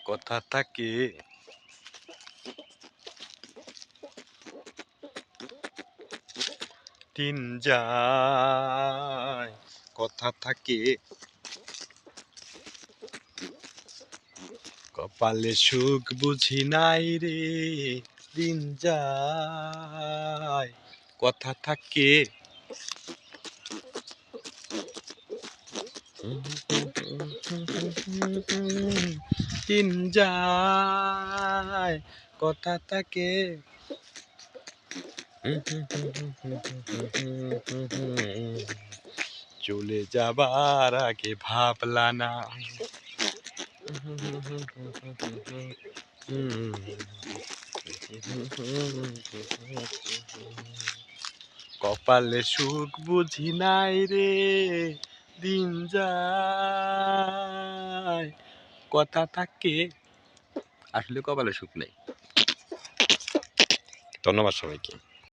কথা থাকে দিন যায়, কথা থাকে কপালে সুখ বুঝি নাই রে, দিন যায় কথা থাকে দিন যায় কথা থাকে চলে যাবার আগে ভাবলা না কপালে সুখ বুঝি নাই রে, দিন যায় কথা থাকে, আসলে কপালে সুখ নেই। ধন্যবাদ সবাইকে।